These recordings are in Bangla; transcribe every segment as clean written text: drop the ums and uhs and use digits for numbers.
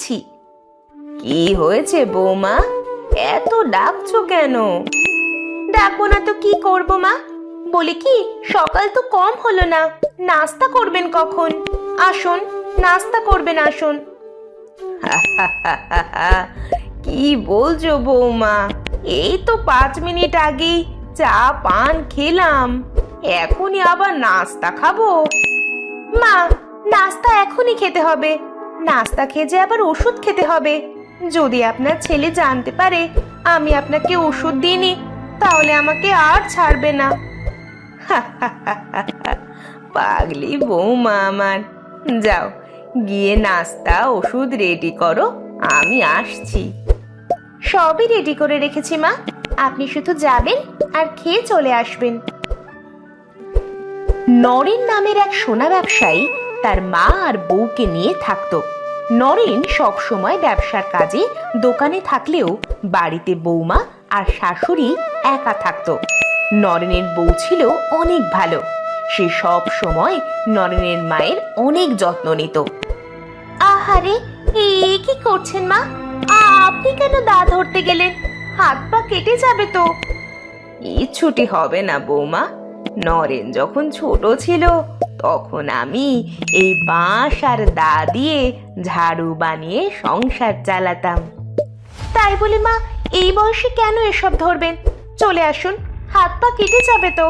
দিয়েছি। কি হয়েছে বৌমা, এত ডাকছো কেন? ডাকবো না তো কি করবো মা, বলি কি সকাল তো কম হলো না, নাস্তা করবেন কখন? আসুন, নাস্তা করবেন, আসুন। কি বলছো বৌমা, এই তো 5 মিনিট আগেই চা পান খেলাম, এখনই আবার নাস্তা খাবো? মা, নাস্তা এখনই খেতে হবে, নাস্তা খেয়ে যে আবার ওষুধ খেতে হবে। যদি আপনার ছেলে জানতে পারে আমি আপনাকে ওষুধ দিইনি, তাহলে আমাকে আর ছাড়বে না। পাগলি বৌমা আমার, যাও গিয়ে নাস্তা ওষুধ রেডি করো, আমি আসছি। সবই রেডি করে রেখেছি মা, আপনি শুধু যাবেন আর খেয়ে চলে আসবেন। নরেন নামের এক সোনা ব্যবসায়ী তার মা আর বউকে নিয়ে থাকতো। নরেন সব সময় ব্যবসার কাজে দোকানে থাকলেও বাড়িতে বৌমা আর শাশুড়ি একা থাকতো। নরেনের বউ ছিল অনেক ভালো, সে সব সময় নরেনের মায়ের অনেক যত্ন নিত। আহারে, কি করছেন মা? আপনি কেন দা ধরতে গেলেন? হাত পা কেটে যাবে তো। ছুটি হবে না বৌমা, নরেন যখন ছোট ছিল তখন আমি এই বাঁশ আর দা দিয়ে ঝাড়ু বানিয়ে সংসার চালাতাম। তাই বলি মা, এই বয়সে কেন এসব ধরবেন? চলে আসুন, হাত পা কেটে যাবে তো।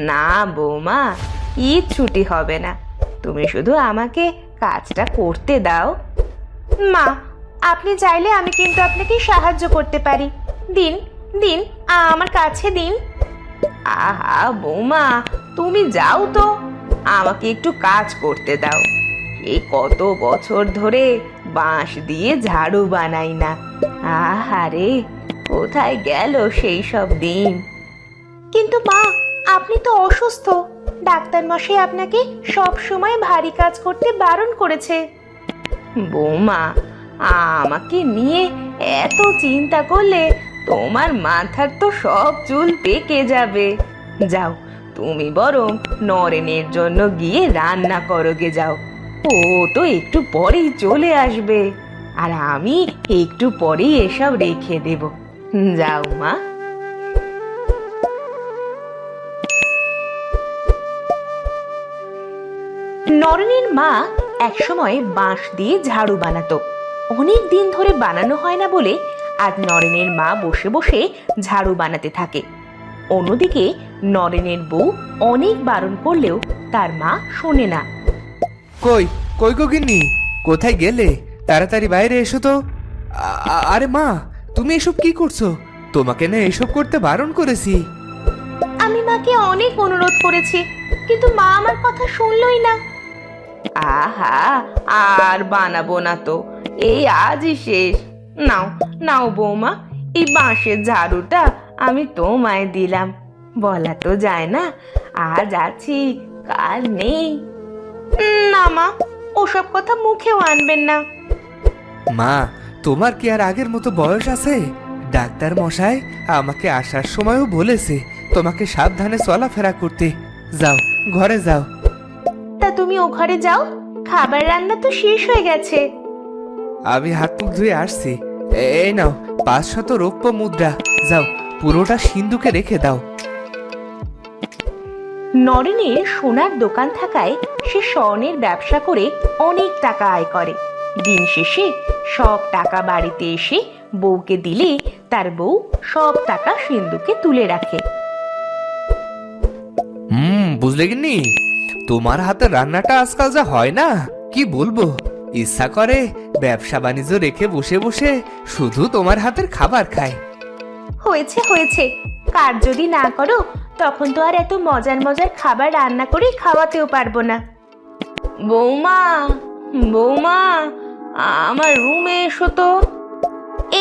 না বৌমা, ছুটি হবে না, তুমি শুধু আমাকে কাজটা করতে দাও। মা, আপনি চাইলে আমি কিন্তু আপনাকে সাহায্য করতে পারি, দিন দিন, আমার কাছে দিন। আহা বৌমা, তুমি যাও তো, আমাকে একটু কাজ করতে দাও। এই কত বছর ধরে বাঁশ দিয়ে ঝাড়ু বানাই না, আহারে কোথায় গেল সেই সব দিন। কিন্তু মা, আপনি তো অসুস্থ, ডাক্তার মশাই আপনাকে সব সময় ভারী কাজ করতে বারণ করেছে। বৌমা, আমাকে নিয়ে এত চিন্তা করলে তোমার মাথার তো সব চুল পেকে যাবে। যাও, তুমি বরং নরেনের জন্য গিয়ে রান্না করো গে, যাও। ও তো একটু পরেই চলে আসবে, আর আমি একটু পরেই এসব রেখে দেব। যাও মা। নরেনের মা একসময় বাঁশ দিয়ে ঝাড়ু বানাতো, অনেক দিন ধরে বানানো হয় না বলে আজ নরেনের মা বসে বসে ঝাড়ু বানাতে থাকে। অন্যদিকে নরেনের বউ অনেক বারণ করলেও তার মা শোনে না। কই কই গো গিন্নি, কোথায় গেলে? তাড়াতাড়ি বাইরে এসো তো। আরে মা, তুমি এসব কি করছো? তোমাকে না এসব করতে বারণ করেছি। আমি মাকে অনেক অনুরোধ করেছি, কিন্তু মা আমার কথা শুনলই না। আহা, আর বানাবো না তো, এই আজই শেষ। নাও নাও বৌমা, এই বাঁশের ঝাড়ুটা আমি তোমায় দিলাম। বলা তো যায় না আজ আছি কাল নেই। না মা, ওসব কথা মুখেও আনবেন না। মা, তোমার কি আর আগের মতো বয়স আছে? ডাক্তার মশাই আমাকে আসার সময়ও বলেছে তোমাকে সাবধানে চলাফেরা করতে। যাও, ঘরে যাও। তা তুমি ও ঘরে যাও, খাবার রান্না তো শেষ হয়ে গেছে। আমি হাত মুখ ধুয়ে আসছি। এই নাও 500 রৌপ্য মুদ্রা, যাও পুরোটা সিন্ধুকে রেখে দাও। নরেনের সোনার দোকান থাকায় সে স্বর্ণের ব্যবসা করে অনেক টাকা আয় করে। দিন শেষে সব টাকা বাড়িতে এসে বউকে দিলে তার বউ সব টাকা সিন্ধুকে তুলে রাখে। বুঝলে গিন্নি, তোমার হাতে রান্নাটা আজকাল যা হয় না, কি বলবো। ইচ্ছা করে ব্যবসা বাণিজ্য রেখে বসে বসে শুধু তোমার হাতের খাবার খায়। হয়েছে হয়েছে, কাজ যদি না করো তখন তো আর এত মজার মজার খাবার রান্না করে খাওয়াতেও পারবো না। বৌমা, বৌমা, আমার রুমে এসো তো।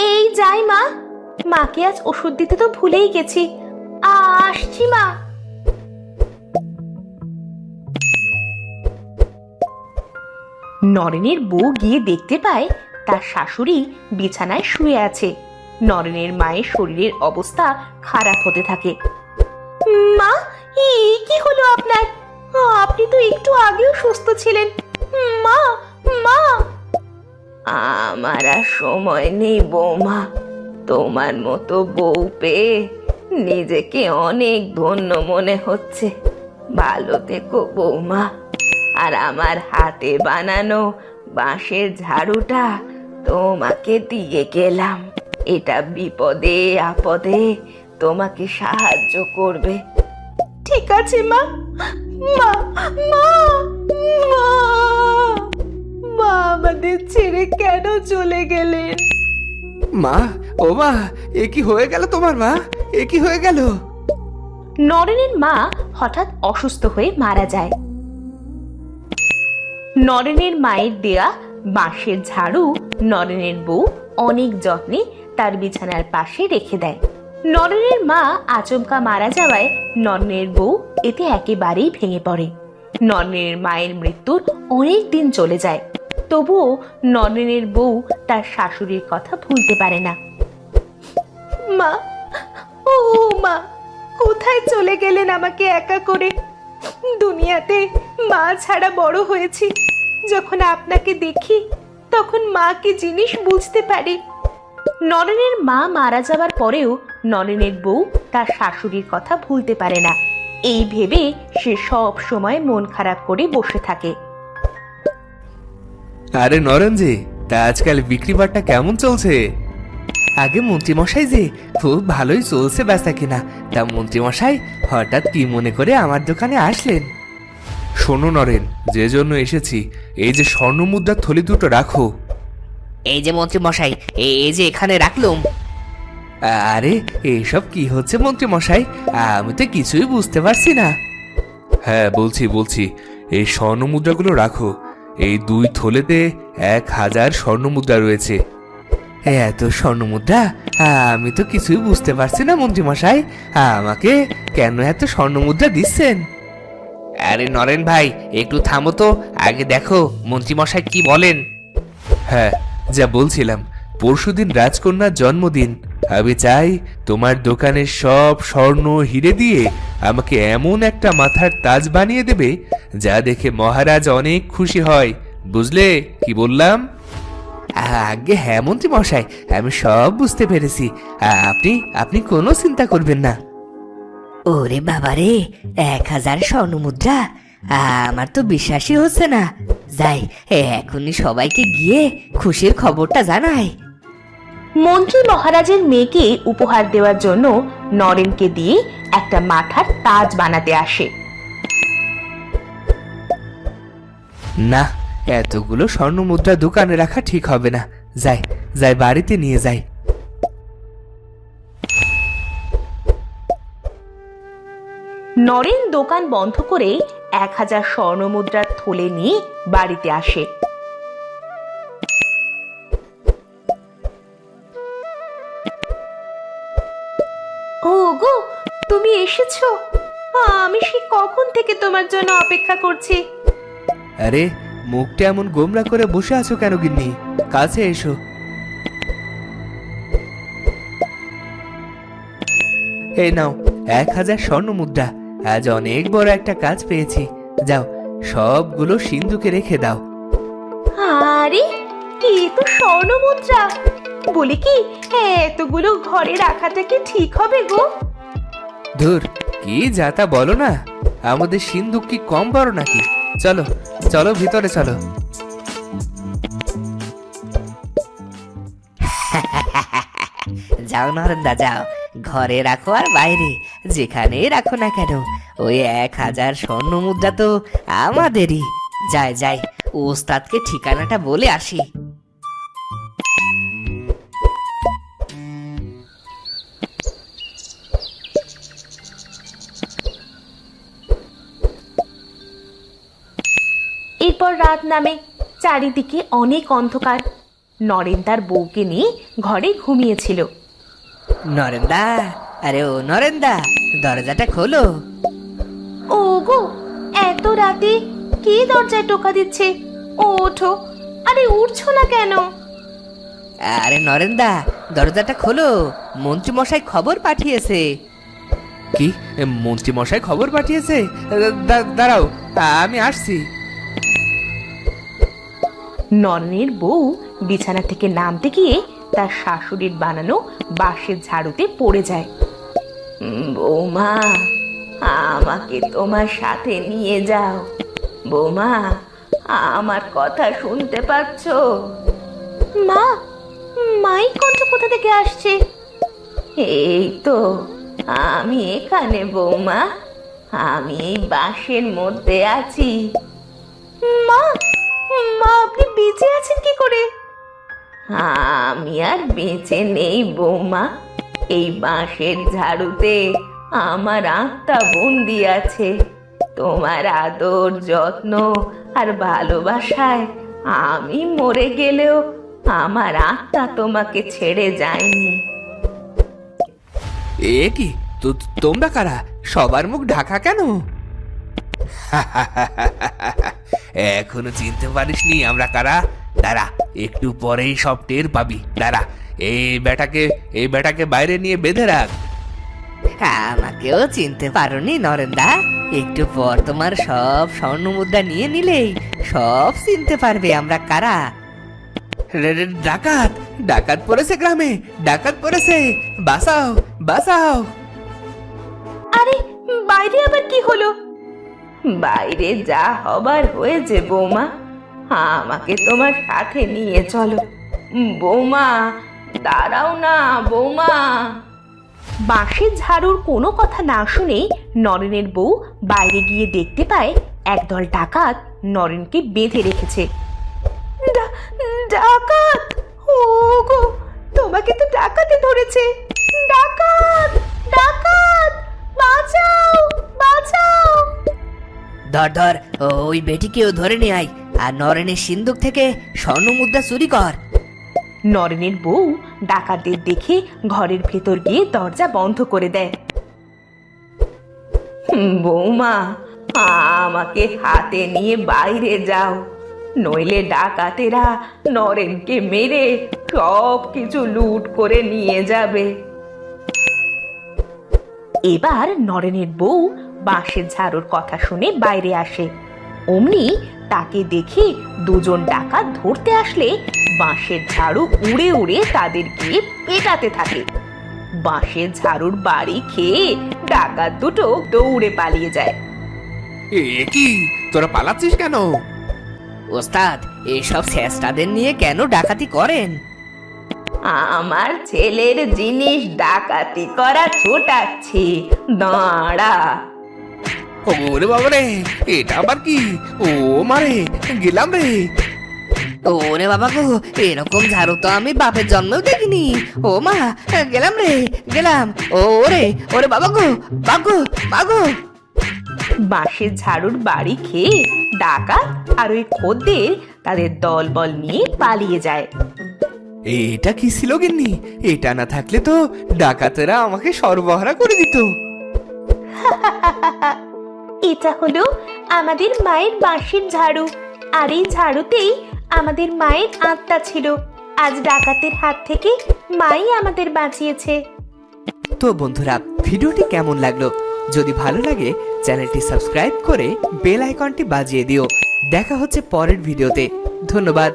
এই যাই মা, মাকে আজ ওষুধ দিতে তো ভুলেই গেছি, আসছি মা। নরেনের বউ গিয়ে দেখতে পায় তার শাশুড়ি বিছানায় শুয়ে আছে। নরেনের মায়ের শরীরের অবস্থা খারাপ হতে থাকে। মা, কি হলো আপনার? আপনি তো একটু আগেও সুস্থ ছিলেন। মা, মা। আমার আর সময় নেই বৌমা। তোমার মতো বউ পেয়ে নিজেকে অনেক ধন্য মনে হচ্ছে। ভালো থেকো বৌমা। আর আমার হাতে বানানো বাঁশের ঝাড়ুটা তোমাকে দিয়ে গেলাম। এটা বিপদে আপদে তোমাকে সাহায্য করবে। ঠিক আছে মা। মা মা মা মা আমাদের ছেড়ে কেন চলে গেলেন? মা, ও মা, এ কি হয়ে গেল তোমার মা? এ কি হয়ে গেল? নরেনের মা হঠাৎ অসুস্থ হয়ে মারা যায়। নরেনের মায়ের দেয়া বাঁশের ঝাড়ু নরেনের বউ অনেক যত্নে তার বিছানার পাশে রেখে দেয়। নরেনের মা আচমকা মারা যাওয়ায় নরেনের বউ এতে একেবারেই ভেঙে পড়ে। নরেনের মায়ের মৃত্যুর অনেক দিন চলে যায়, তবুও নরেনের বউ তার শাশুড়ির কথা ভুলতে পারে না। মা, ও মা, কোথায় চলে গেলেন আমাকে একা করে? দুনিয়াতে মা ছাড়া বড় হয়েছি। যখন আপনাকে দেখি তখন মা কি জিনিস বুঝতে পারি। নরেনের মা মারা যাবার পরেও নরেনের বউ তার শাশুড়ির কথা ভুলতে পারে না। এই ভেবে সে সব সময় মন খারাপ করে বসে থাকে। আরে নরেনজি, তা আজকাল বিক্রি বাট্টা কেমন চলছে? আগে মন্ত্রীমশাই যে খুব ভালোই চলছে বেচা কিনা। তা মন্ত্রীমশাই হঠাৎ কি মনে করে আমার দোকানে আসলেন? শোনো নরেন, যে জন্য এসেছি, এই যে স্বর্ণ মুদ্রার থলি দুটো রাখো। এই যে মন্ত্রী মশাই, এই যে এখানে রাখলুম। আরে এসব কি হচ্ছে মন্ত্রীমশাই? আমি তো কিছুই বুঝতে পারছি না। হ্যাঁ, বলছি এই স্বর্ণ মুদ্রাগুলো রাখো। এই 2 থলেতে 1000 স্বর্ণ মুদ্রা রয়েছে। এত স্বর্ণ মুদ্রা? আমি তো কিছুই বুঝতে পারছি না মন্ত্রীমশাই। আমাকে কেন এত স্বর্ণ মুদ্রা দিচ্ছেন? আরে নরেন ভাই, একটু থামো তো, আগে দেখো মন্ত্রী মশাই কি বলেন। হ্যাঁ, যা বলছিলাম, পরশুদিন রাজকন্যার জন্মদিন। আমি চাই তোমার দোকানের সব স্বর্ণ হিরে দিয়ে আমাকে এমন একটা মাথার তাজ বানিয়ে দেবে যা দেখে মহারাজ অনেক খুশি হয়। বুঝলে কি বললাম? আগে হ্যাঁ মন্ত্রী মশাই, আমি সব বুঝতে পেরেছি। আপনি কোনো চিন্তা করবেন না। ওরে বাবারে, 1000 স্বর্ণ মুদ্রা! আমার তো বিশ্বাসই হচ্ছে না। যাই, এখনই সবাইকে গিয়ে খুশির খবরটা জানাই। মন্ত্রী মহারাজের মেয়েকে উপহার দেওয়ার জন্য নরেনকে দিয়ে একটা মাথার তাজ বানাতে আসে। না, এতগুলো স্বর্ণ মুদ্রা দোকানে রাখা ঠিক হবে না। যাই বাড়িতে নিয়ে যাই। নরেন দোকান বন্ধ করে 1000 স্বর্ণ মুদ্রার থলে নিয়ে বাড়িতে আসে। ওগো, তুমি এসেছো? আমি সে কখন থেকে তোমার জন্য অপেক্ষা করছি। আরে মুখটা এমন গোমরা করে বসে আছো কেন গিন্নি? কাছে এসো। এই নাও 1000 স্বর্ণ মুদ্রা। আজ অনেক বড় একটা কাজ পেয়েছি। যাও, সবগুলো সিন্ধুকে রেখে দাও। আরে, এ তো স্বর্ণ মুদ্রা। বলি কি, এতগুলো ঘরে রাখাটা কি ঠিক হবে গো? ধুর, কি যাতা বলো না। আমাদের সিন্ধুক কি কম বড় নাকি? চলো চলো, ভিতরে চলো। যাও নরেন্দা, যাও, ঘরে রাখো আর বাইরে যেখানেই রাখো না কেন, ওই 1000 স্বর্ণ মুদ্রা তো আমাদেরই। যাই, ওস্তাদকে ঠিকানাটা বলে আসি। এরপর রাত নামে, চারিদিকে অনেক অন্ধকার। নরেন তার বউকে নিয়ে ঘরে ঘুমিয়েছিল। নরেন্দা, আরে ও নরেন্দা, দরজাটা খোলো। ওগো, এত রাতে কে দরজায় টোকা দিচ্ছে? ওঠো। আরে উঠছো না কেন? আরে নরেন্দা, দরজাটা খোলো, মন্ত্রী মশাই খবর পাঠিয়েছে। কি, মন্ত্রী মশাই খবর পাঠিয়েছে? দাঁড়াও, আমি আসছি। নরেনের বউ বিছানা থেকে নামতে গিয়ে তার শাশুড়ির বানানো বাঁশের ঝাড়ুতে পড়ে যায়। বৌমা, আমাকে তোমার সাথে নিয়ে যাও। বৌমা, আমার কথা শুনতে পাচ্ছ? মা, মাইক কণ্ঠ কোথা থেকে আসছে? এই তো আমি এখানে বৌমা, আমি এই বাঁশের মধ্যে আছি। মা, মা আপনি বেঁচে আছেন কি করে? আমি আর বেঁচে নেই বৌমা, এই বাঁশের ঝাড়ুতে আমার আত্মা বন্দি আছে। তোমার আদর যত্ন আর ভালোবাসায় আমি মরে গেলেও আমার আত্মা তোমাকে ছেড়ে যায়নি। এ কি, তোমরা কারা? সবার মুখ ঢাকা কেন? এখনো চিনতে পারিসনি আমরা কারা? দাঁড়া, একটু পরেই সব টের পাবি। দাঁড়া, এই বেটাকে বাইরে নিয়ে বেঁধে রাখ। আমাকেও চিনতে পারোনি নরেন্দা? একটু পর তোমার সব স্বর্ণ মুদ্রা নিয়ে নিলেই সব চিনতে পারবে আমরা কারা। ডাকাত ডাকাত পড়েছে গ্রামে, ডাকাত পড়েছে, বাঁচাও বাঁচাও। আরে বাইরে আবার কি হলো? বাইরে যা হবার হয়েছে বৌমা, আমাকে তোমার সাথে নিয়ে চলো। বৌমা, দাঁড়াও না বৌমা। বাঁশের ঝাড়ুর কোনো কথা না শুনে নরেনের বউ বাইরে গিয়ে দেখতে পায় একদল ডাকাত নরেনকে বেঁধে রেখেছে। ডাকাত! ওগো, তোমাকে তো ডাকাতে ধরেছে। ডাকাত! ডাকাত! বাঁচাও বাঁচাও! ধর ধর, ওই বেটিকেও ধরে নিয়ে আয়, আর নরেনের সিন্দুক থেকে স্বর্ণ মুদ্রা চুরি কর। নরেনের বউ ডাকাতদের দেখে ঘরের ভেতর গিয়ে দরজা বন্ধ করে দেয়। বৌমা, আমাকে হাতে নিয়ে বাইরে যাও, নইলে ডাকাতেরা নরেনকে মেরে সব কিছু লুট করে নিয়ে যাবে। এবার নরেনের বউ বাঁশের ঝাড়ুর কথা শুনে বাইরে আসে। অমনি তাকে দেখে দুজন ডাকাত ধরতে আসলে বাঁশের ঝাড়ু উড়ে উড়ে তাদের গিয়ে পেটাতে থাকে। বাঁশের ঝাড়ুর বাড়ি খেয়ে ডাকাত দুটো দৌড়ে পালিয়ে যায়। এ কি, তোরা পালাচ্ছিস কেন? ওস্তাদ, এইসব শেষটাদের নিয়ে কেন ডাকাতি করেন? আমার ছেলের জিনিস ডাকাতি করা ছোটাচ্ছি, দাঁড়া। ওরে বাবা রে, এটা আবার কি? ও মারে, গেলাম রে। ওরে বাবা গো, এরকম ঝাড়ু তো আমি বাপের জন্মেও দেখিনি। ও মা, গেলাম রে, গেলাম। ওরে ওরে বাবা গো, বাগো বাগো। বাঁশের ঝাড়ুর বাড়ি খেয়ে ডাকাত আর ওই খদ্দের তাদের দলবল নিয়ে পালিয়ে যায়। এটা কি ছিল গিন্নি? এটা না থাকলে তো ডাকাতেরা আমাকে সর্বহারা করে দিত। এটা হলো আমাদের মায়ের বাঁশের ঝাড়ু, আর এই ঝাড়ুতেই আমাদের মায়ের আত্মা ছিল। আজ ডাকাতের হাত থেকে মাই আমাদের বাঁচিয়েছে। তো বন্ধুরা, ভিডিওটি কেমন লাগলো? যদি ভালো লাগে চ্যানেলটি সাবস্ক্রাইব করে বেল আইকনটি বাজিয়ে দিও। দেখা হচ্ছে পরের ভিডিওতে। ধন্যবাদ।